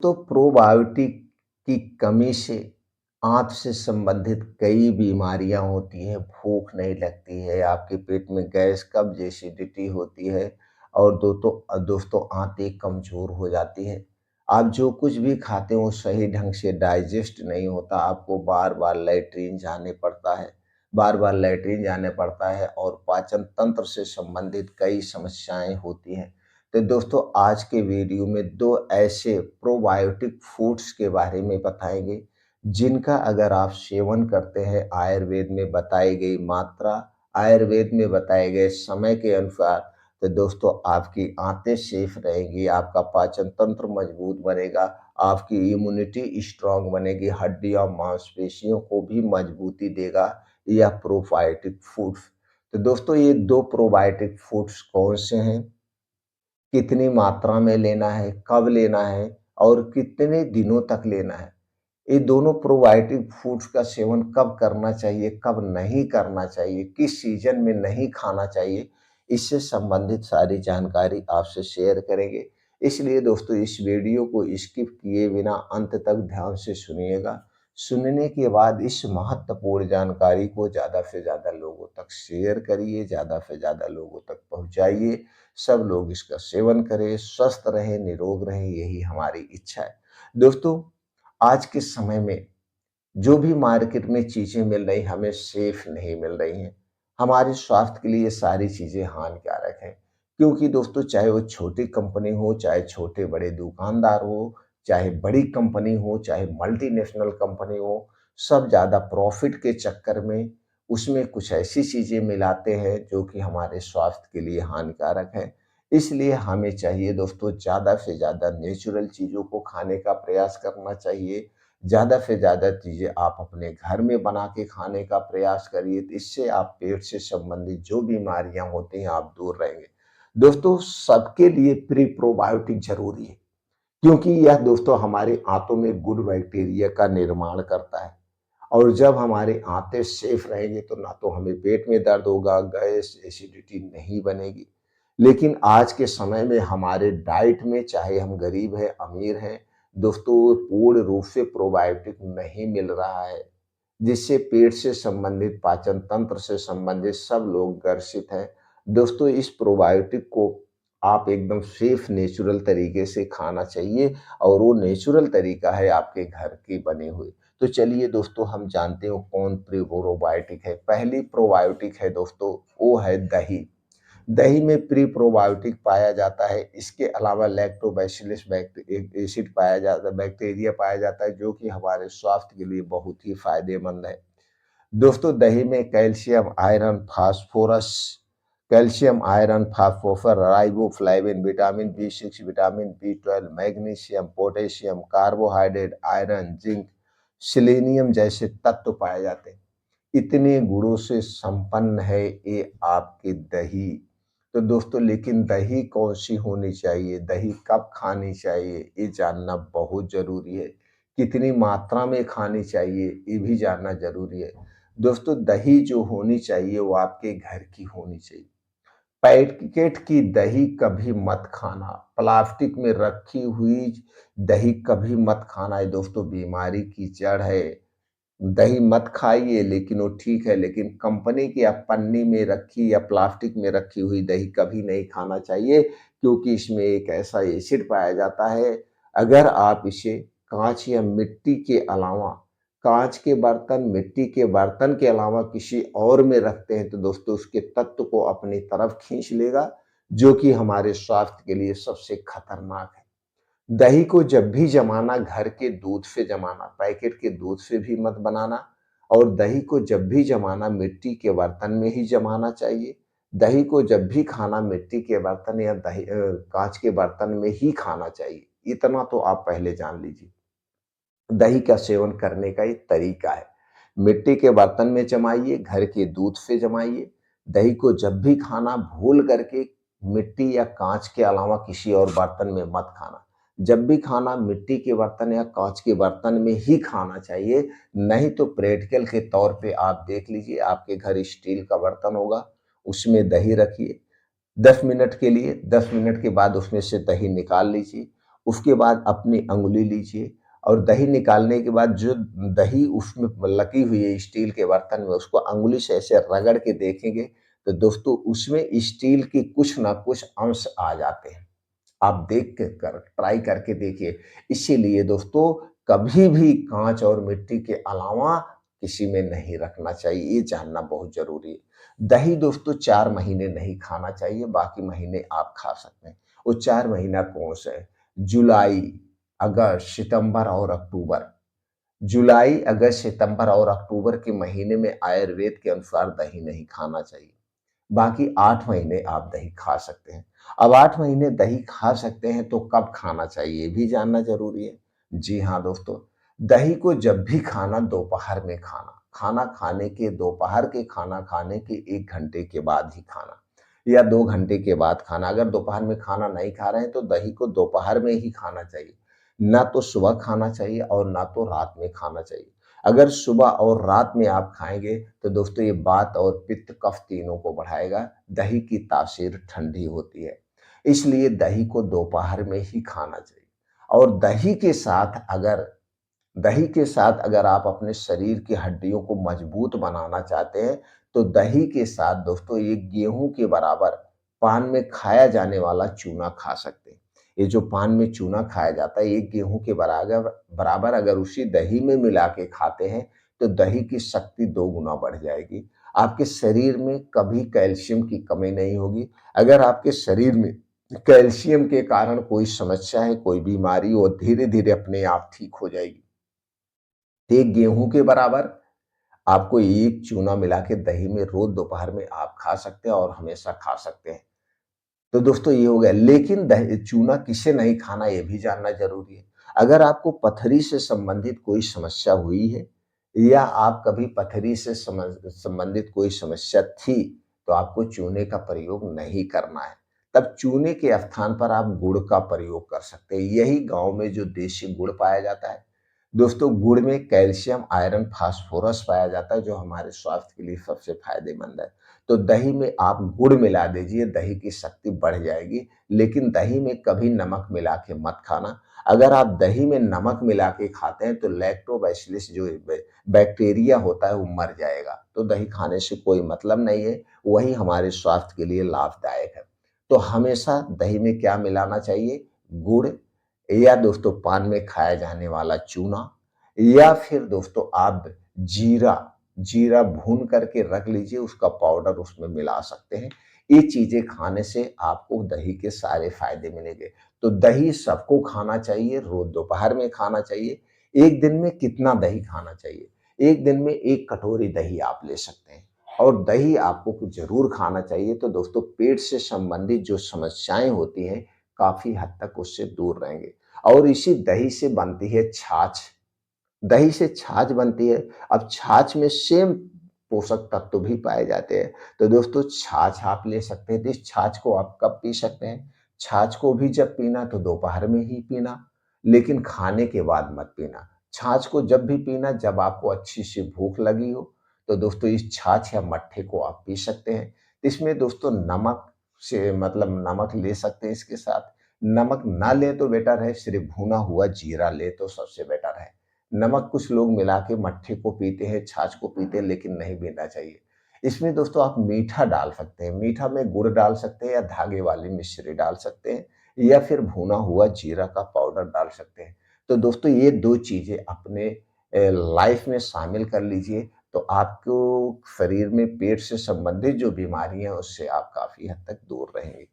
तो प्रोबायोटिक की कमी से आँत से संबंधित कई बीमारियाँ होती हैं, भूख नहीं लगती है, आपके पेट में गैस, कब्ज़, एसिडिटी होती है और दोस्तों आँतें कमज़ोर हो जाती हैं। आप जो कुछ भी खाते हो सही ढंग से डाइजेस्ट नहीं होता, आपको बार-बार लैट्रिन जाने पड़ता है, बार-बार लैट्रिन जाने पड़ता है और पाचन तंत्र से संबंधित कई समस्याएँ होती हैं। तो दोस्तों आज के वीडियो में 2 ऐसे प्रोबायोटिक फूड्स के बारे में बताएँगे, जिनका अगर आप सेवन करते हैं आयुर्वेद में बताई गई मात्रा, आयुर्वेद में बताए गए समय के अनुसार, तो दोस्तों आपकी आंतें सेफ रहेंगी, आपका पाचन तंत्र मजबूत बनेगा, आपकी इम्यूनिटी स्ट्रांग बनेगी, हड्डियाँ, मांसपेशियों को भी मजबूती देगा यह प्रोबायोटिक फूड्स। तो दोस्तों ये 2 प्रोबायोटिक फूड्स कौन से हैं? कितनी मात्रा में लेना है, कब लेना है और कितने दिनों तक लेना है। ये दोनों प्रोबायोटिक फूड्स का सेवन कब करना चाहिए, कब नहीं करना चाहिए, किस सीज़न में नहीं खाना चाहिए, इससे संबंधित सारी जानकारी आपसे शेयर करेंगे। इसलिए दोस्तों इस वीडियो को स्किप किए बिना अंत तक ध्यान से सुनिएगा। सुनने के बाद इस महत्वपूर्ण जानकारी को ज़्यादा से ज़्यादा लोगों तक शेयर करिए, ज़्यादा से ज़्यादा लोगों तक पहुँचाइए। सब लोग इसका सेवन करें, स्वस्थ रहें, निरोग रहें, यही हमारी इच्छा है। दोस्तों आज के समय में जो भी मार्केट में चीज़ें मिल रही हमें सेफ नहीं मिल रही हैं। हमारे स्वास्थ्य के लिए ये सारी चीज़ें हानिकारक हैं। क्योंकि दोस्तों चाहे वो छोटी कंपनी हो, चाहे छोटे-बड़े दुकानदार हो, चाहे बड़ी कंपनी हो, चाहे मल्टीनेशनल कंपनी हो, सब ज़्यादा प्रॉफ़िट के चक्कर में उसमें कुछ ऐसी चीज़ें मिलाते हैं जो कि हमारे स्वास्थ्य के लिए हानिकारक हैं। इसलिए हमें चाहिए दोस्तों ज़्यादा से ज़्यादा नेचुरल चीज़ों को खाने का प्रयास करना चाहिए। ज़्यादा से ज़्यादा चीज़ें आप अपने घर में बना के खाने का प्रयास करिए, तो इससे आप पेट से संबंधित जो बीमारियाँ होती हैं, आप दूर रहेंगे। दोस्तों, सबके लिए प्रीप्रोबायोटिक ज़रूरी है, क्योंकि यह दोस्तों हमारे आँतों में गुड बैक्टीरिया का निर्माण करता है और जब हमारे आँतें सेफ रहेंगे, तो ना तो हमें पेट में दर्द होगा, गैस, एसिडिटी नहीं बनेगी। लेकिन आज के समय में हमारे डाइट में चाहे हम गरीब हैं, अमीर हैं, दोस्तों पूर्ण रूप से प्रोबायोटिक नहीं मिल रहा है, जिससे पेट से संबंधित, पाचन तंत्र से संबंधित सब लोग ग्रसित हैं। दोस्तों इस प्रोबायोटिक को आप एकदम सेफ नेचुरल तरीके से खाना चाहिए और वो नेचुरल तरीका है आपके घर की बनी हुई। तो चलिए दोस्तों हम जानते हो कौन प्रीप्रोबायोटिक है। पहली प्रोबायोटिक है दोस्तों, वो है दही। दही में प्रीप्रोबायोटिक पाया जाता है। इसके अलावा लैक्टोबैसिलस एसिड पाया जाता है, बैक्टीरिया पाया जाता है, जो कि हमारे स्वास्थ्य के लिए बहुत ही फायदेमंद है। दोस्तों दही में calcium, iron, phosphorus, calcium, iron, phosphorus, riboflavin, vitamin B6, vitamin B12, magnesium, potassium, carbohydrate, iron, zinc, selenium जैसे तत्व पाए जाते हैं। इतने गुणों से संपन्न है ये आपकी दही। तो दोस्तों लेकिन दही कौन-सी होनी चाहिए, दही कब खानी चाहिए, ये जानना बहुत ज़रूरी है। कितनी मात्रा में खानी चाहिए, ये भी जानना ज़रूरी है। दोस्तों दही जो होनी चाहिए वो आपके घर की होनी चाहिए। पैकेट की दही कभी मत खाना, प्लास्टिक में रखी हुई दही कभी मत खाना, ये दोस्तों बीमारी की जड़ है। दही मत खाइए लेकिन वो ठीक है, लेकिन कंपनी की या पन्नी में रखी या प्लास्टिक में रखी हुई दही कभी नहीं खाना चाहिए, क्योंकि इसमें एक ऐसा एसिड पाया जाता है, अगर आप इसे काँच या मिट्टी के अलावा, काँच के बर्तन, मिट्टी के बर्तन के अलावा किसी और में रखते हैं, तो दोस्तों उसके तत्व को अपनी तरफ खींच लेगा, जो कि हमारे स्वास्थ्य के लिए सबसे खतरनाक है। दही को जब भी जमाना घर के दूध से जमाना, पैकेट के दूध से भी मत बनाना और दही को जब भी जमाना मिट्टी के बर्तन में ही जमाना चाहिए। दही को जब भी खाना मिट्टी के बर्तन या काँच के बर्तन में ही खाना चाहिए। इतना तो आप पहले जान लीजिए। दही का सेवन करने का एक तरीका है। मिट्टी के बर्तन में जमाइए, घर के दूध से जमाइए। दही को जब भी खाना भूल करके मिट्टी या काँच के अलावा किसी और बर्तन में मत खाना। जब भी खाना मिट्टी के बर्तन या काँच के बर्तन में ही खाना चाहिए, नहीं तो प्रैक्टिकल के तौर पे आप देख लीजिए आपके घर स्टील का बर्तन होगा, उसमें दही रखिए। 10 मिनट के लिए, 10 मिनट के बाद उसमें से दही निकाल लीजिए। उसके बाद अपनी अंगुली लीजिए और दही निकालने के बाद जो दही उसमें लगी हुई है स्टील के बर्तन में, उसको अंगुली से ऐसे रगड़ के देखेंगे, तो दोस्तों उसमें स्टील की कुछ ना कुछ अंश आ जाते हैं। आप देख के कर ट्राई करके देखिए। इसीलिए दोस्तों कभी भी काँच और मिट्टी के अलावा किसी में नहीं रखना चाहिए, ये जानना बहुत ज़रूरी है। दही दोस्तों 4 महीने नहीं खाना चाहिए, बाकी महीने आप खा सकते हैं। वो 4 महीना कौन से हैं? जुलाई, अगस्त, सितंबर और अक्टूबर। जुलाई, अगस्त, सितंबर और अक्टूबर के महीने में आयुर्वेद के अनुसार दही नहीं खाना चाहिए। बाकी 8 महीने आप दही खा सकते हैं। अब 8 महीने दही खा सकते हैं तो कब खाना चाहिए ये भी जानना ज़रूरी है। जी हाँ दोस्तों, दही को जब भी खाना दोपहर में खाना। खाना खाने के दोपहर के खाना खाने के 1 घंटे के बाद ही खाना या 2 घंटे के बाद खाना। अगर दोपहर में खाना नहीं खा रहे हैं तो दही को दोपहर में ही खाना चाहिए। ना तो सुबह खाना चाहिए और ना तो रात में खाना चाहिए। अगर सुबह और रात में आप खाएँगे तो दोस्तों ये वात और पित्त, कफ तीनों को बढ़ाएगा। दही की तासीर ठंडी होती है, इसलिए दही को दोपहर में ही खाना चाहिए। और दही के साथ अगर आप अपने शरीर की हड्डियों को मजबूत बनाना चाहते हैं, तो दही के साथ दोस्तों ये गेहूँ के बराबर पान में खाया जाने वाला चूना खा सकते हैं। ये जो पान में चूना खाया जाता है, ये गेहूँ के बराबर बराबर अगर उसी दही में मिला के खाते हैं, तो दही की शक्ति 2 गुना बढ़ जाएगी। आपके शरीर में कभी कैल्शियम की कमी नहीं होगी। अगर आपके शरीर में कैल्शियम के कारण कोई समस्या है, कोई बीमारी, वो धीरे-धीरे अपने आप ठीक हो जाएगी। एक गेहूँ के बराबर आपको एक चूना मिला के दही में रोज़ दोपहर में आप खा सकते हैं और हमेशा खा सकते हैं। तो दोस्तों ये हो गया, लेकिन चूना किसे नहीं खाना ये भी जानना ज़रूरी है। अगर आपको पथरी से संबंधित कोई समस्या हुई है या आप कभी पथरी से संबंधित कोई समस्या थी, तो आपको चूने का प्रयोग नहीं करना है। तब चूने के स्थान पर आप गुड़ का प्रयोग कर सकते हैं। यही गाँव में जो देसी गुड़ पाया जाता है, दोस्तों गुड़ में कैल्शियम, आयरन, फास्फोरस पाया जाता है जो हमारे स्वास्थ्य के लिए सबसे फ़ायदेमंद है। तो दही में आप गुड़ मिला दीजिए, दही की शक्ति बढ़ जाएगी, लेकिन दही में कभी नमक मिला के मत खाना। अगर आप दही में नमक मिला के खाते हैं तो लैक्टोबैसिलस जो बैक्टीरिया होता है वो मर जाएगा, तो दही खाने से कोई मतलब नहीं है, वही हमारे स्वास्थ्य के लिए लाभदायक है। तो हमेशा दही में क्या मिलाना चाहिए? गुड़ या दोस्तों पान में खाया जाने वाला चूना या फिर दोस्तों आप जीरा जीरा भून करके रख लीजिए, उसका पाउडर उसमें मिला सकते हैं। ये चीज़ें खाने से आपको दही के सारे फ़ायदे मिलेंगे। तो दही सबको खाना चाहिए, रोज़ दोपहर में खाना चाहिए। एक दिन में कितना दही खाना चाहिए? एक दिन में 1 कटोरी दही आप ले सकते हैं और दही आपको ज़रूर खाना चाहिए, तो दोस्तों पेट से संबंधित जो समस्याएँ होती हैं, काफ़ी हद तक उससे दूर रहेंगे। और इसी दही से बनती है छाछ। दही से छाछ बनती है। अब छाछ में सेम पोषक तत्व भी पाए जाते हैं। तो दोस्तों छाछ आप ले सकते हैं। तो इस छाछ को आप कब पी सकते हैं? छाछ को भी जब पीना तो दोपहर में ही पीना, लेकिन खाने के बाद मत पीना। छाछ को जब भी पीना जब आपको अच्छी-सी भूख लगी हो, तो दोस्तों इस छाछ या मट्ठे को आप पी सकते हैं। इसमें दोस्तों नमक से मतलब नमक ले सकते हैं इसके साथ। नमक ना लें तो बेटर है, सिर्फ़ भुना हुआ जीरा लें तो सबसे बेटर है। नमक कुछ लोग मिला के मट्ठे को पीते हैं, छाछ को पीते हैं, लेकिन नहीं पीना चाहिए। इसमें दोस्तों आप मीठा डाल सकते हैं, मीठा में गुड़ डाल सकते हैं या धागे वाली मिश्री डाल सकते हैं या फिर भुना हुआ जीरा का पाउडर डाल सकते हैं। तो दोस्तों ये 2 चीज़ें अपने लाइफ़ में शामिल कर लीजिए, तो आपको शरीर में पेट से संबंधित जो बीमारियाँ हैं, उससे आप काफ़ी हद तक दूर रहेंगे।